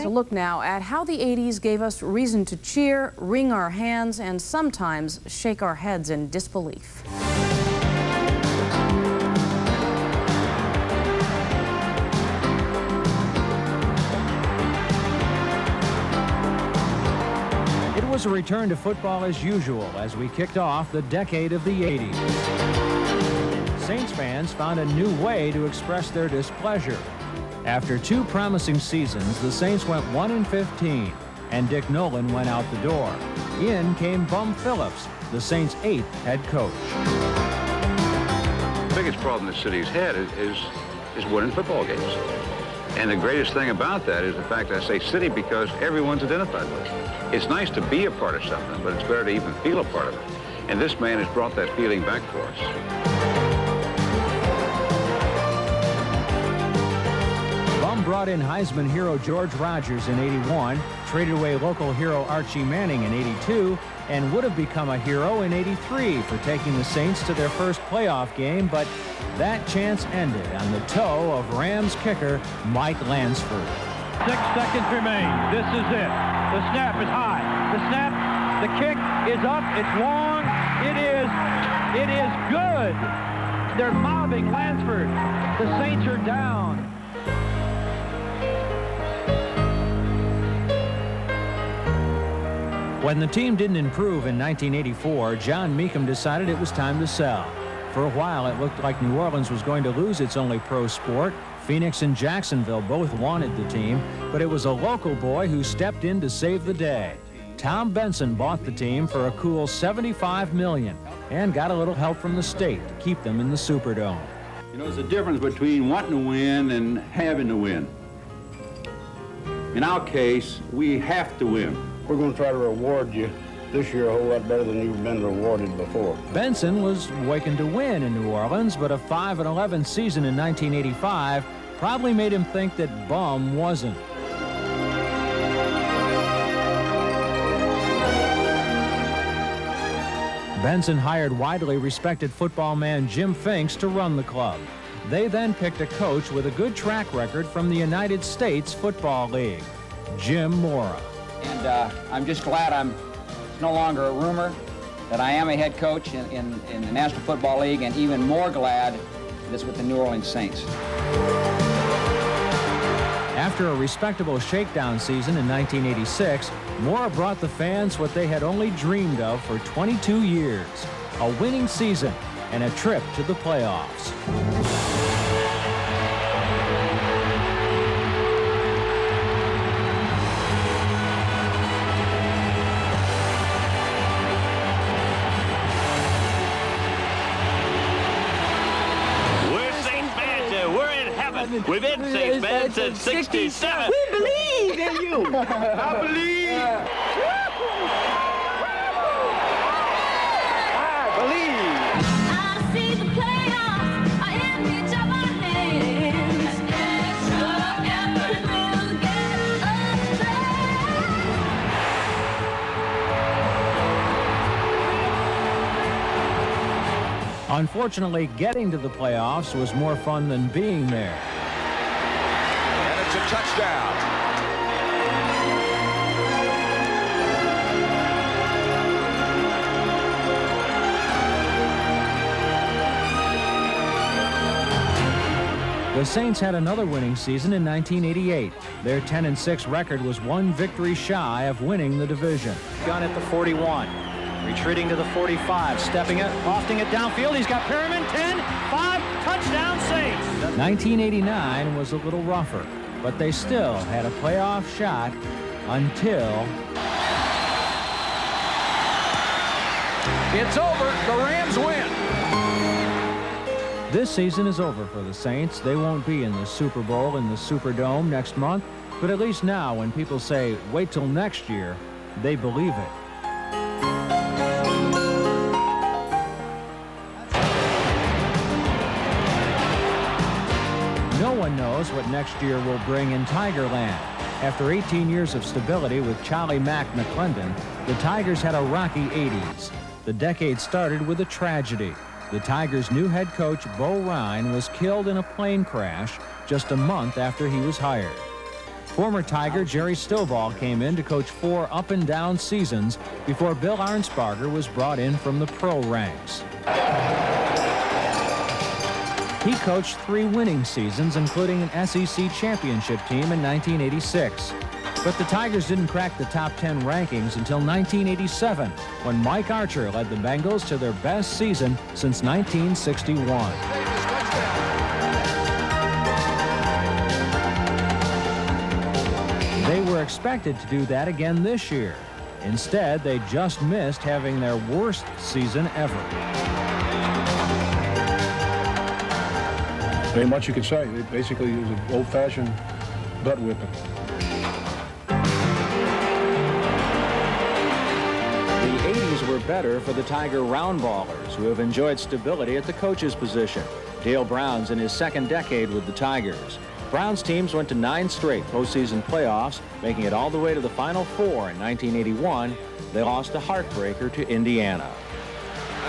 a look now at how the 80s gave us reason to cheer, wring our hands, and sometimes shake our heads in disbelief. It was a return to football as usual as we kicked off the decade of the 80s. Saints fans found a new way to express their displeasure. After 2 promising seasons, the Saints went 1-15, and Dick Nolan went out the door. In came Bum Phillips, the Saints' 8th head coach. The biggest problem the city's had is winning football games. And the greatest thing about that is the fact I say city because everyone's identified with it. It's nice to be a part of something, but it's better to even feel a part of it. And this man has brought that feeling back for us. Brought in Heisman hero George Rogers in '81, traded away local hero Archie Manning in '82, and would have become a hero in '83 for taking the Saints to their first playoff game, but that chance ended on the toe of Rams kicker Mike Lansford. 6 seconds remain. This is it. The snap is high. The snap, the kick is up. It's long. It is good. They're mobbing Lansford. The Saints are down. When the team didn't improve in 1984, John Meekum decided it was time to sell. For a while, it looked like New Orleans was going to lose its only pro sport. Phoenix and Jacksonville both wanted the team, but it was a local boy who stepped in to save the day. Tom Benson bought the team for a cool $75 million and got a little help from the state to keep them in the Superdome. You know, there's a difference between wanting to win and having to win. In our case, we have to win. We're going to try to reward you this year a whole lot better than you've been rewarded before. Benson was waking to win in New Orleans, but a 5-11 season in 1985 probably made him think that Bum wasn't. Benson hired widely respected football man Jim Finks to run the club. They then picked a coach with a good track record from the United States Football League, Jim Mora. And I'm just glad it's no longer a rumor that I am a head coach in the National Football League, and even more glad that it's with the New Orleans Saints. After a respectable shakedown season in 1986, Mora brought the fans what they had only dreamed of for 22 years, a winning season and a trip to the playoffs. We've been Saints fans since '67. We believe in you. I believe. I see the playoffs are in each of our hands. Extra effort will get us there. Unfortunately, getting to the playoffs was more fun than being there. It's a touchdown. The Saints had another winning season in 1988. Their 10-6 record was 1 victory shy of winning the division. Gun at the 41. Retreating to the 45. Stepping it, lofting it downfield. He's got Perriman. 10, 5, touchdown Saints. 1989 was a little rougher, but they still had a playoff shot until... It's over. The Rams win. This season is over for the Saints. They won't be in the Super Bowl in the Superdome next month, but at least now when people say, wait till next year, they believe it. No one knows what next year will bring in Tigerland. After 18 years of stability with Charlie Mack McClendon, the Tigers had a rocky 80s. The decade started with a tragedy. The Tigers' new head coach, Bo Ryan, was killed in a plane crash just a month after he was hired. Former Tiger Jerry Stovall came in to coach 4 up-and-down seasons before Bill Arnsparger was brought in from the pro ranks. He coached 3 winning seasons, including an SEC championship team in 1986. But the Tigers didn't crack the top 10 rankings until 1987, when Mike Archer led the Bengals to their best season since 1961. They were expected to do that again this year. Instead, they just missed having their worst season ever. Very much you could say. It basically was an old-fashioned butt whipping. The 80s were better for the Tiger round ballers, who have enjoyed stability at the coach's position. Dale Brown's in his second decade with the Tigers. Brown's teams went to 9 straight postseason playoffs, making it all the way to the Final Four in 1981. They lost a heartbreaker to Indiana.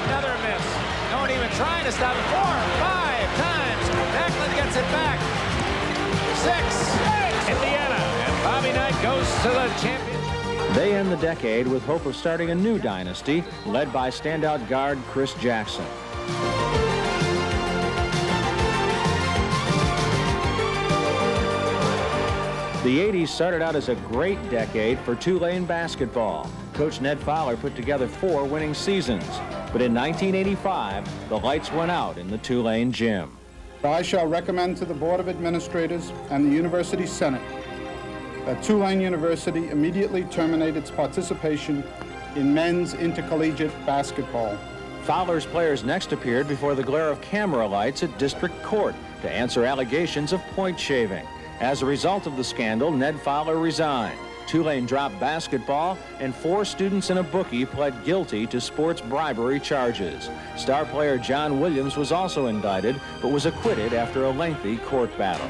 Another miss. No one even trying to stop it. 4, 5 times. Backlund gets it back. 6. Indiana. And Bobby Knight goes to the championship. They end the decade with hope of starting a new dynasty, led by standout guard Chris Jackson. The 80s started out as a great decade for Tulane basketball. Coach Ned Fowler put together 4 winning seasons. But in 1985, the lights went out in the Tulane gym. I shall recommend to the Board of Administrators and the University Senate that Tulane University immediately terminate its participation in men's intercollegiate basketball. Fowler's players next appeared before the glare of camera lights at District Court to answer allegations of point shaving. As a result of the scandal, Ned Fowler resigned. Tulane dropped basketball, and 4 students and a bookie pled guilty to sports bribery charges. Star player John Williams was also indicted, but was acquitted after a lengthy court battle.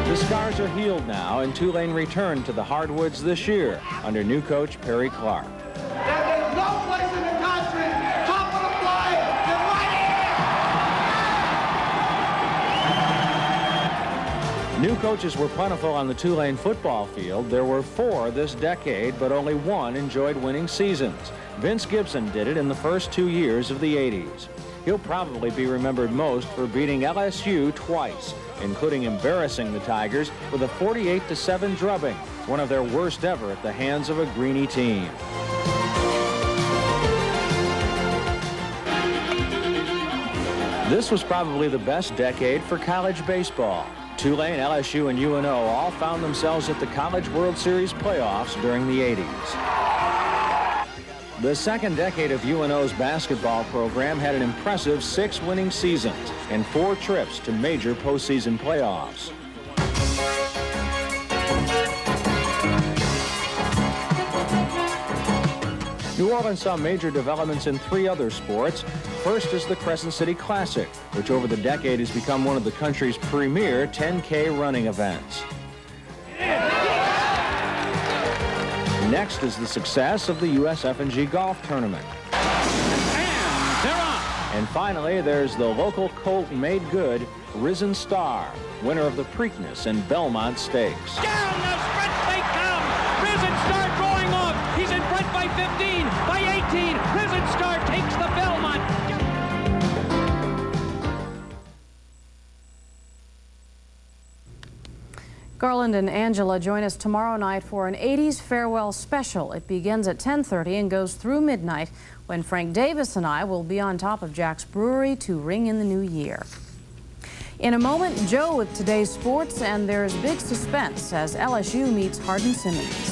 The scars are healed now, and Tulane returned to the hardwoods this year under new coach Perry Clark. There's no place in the country top of the flying than right here. New coaches were plentiful on the Tulane football field. There were 4 this decade, but only 1 enjoyed winning seasons. Vince Gibson did it in the first 2 years of the 80s. He'll probably be remembered most for beating LSU twice, including embarrassing the Tigers with a 48-7 drubbing, one of their worst ever at the hands of a Greeny team. This was probably the best decade for college baseball. Tulane, LSU, and UNO all found themselves at the College World Series playoffs during the 80s. The second decade of UNO's basketball program had an impressive 6 winning seasons and 4 trips to major postseason playoffs. New Orleans saw major developments in 3 other sports. First is the Crescent City Classic, which over the decade has become one of the country's premier 10K running events. Next is the success of the USF&G Golf Tournament. And they're on. And finally, there's the local colt made good, Risen Star, winner of the Preakness and Belmont Stakes. Down the sprint they come. Risen Star going off. He's in front by 15, by 18. Risen Star takes the Belmont. Garland and Angela join us tomorrow night for an 80s farewell special. It begins at 10:30 and goes through midnight, when Frank Davis and I will be on top of Jack's Brewery to ring in the new year. In a moment, Joe with today's sports, and there's big suspense as LSU meets Hardin-Simmons.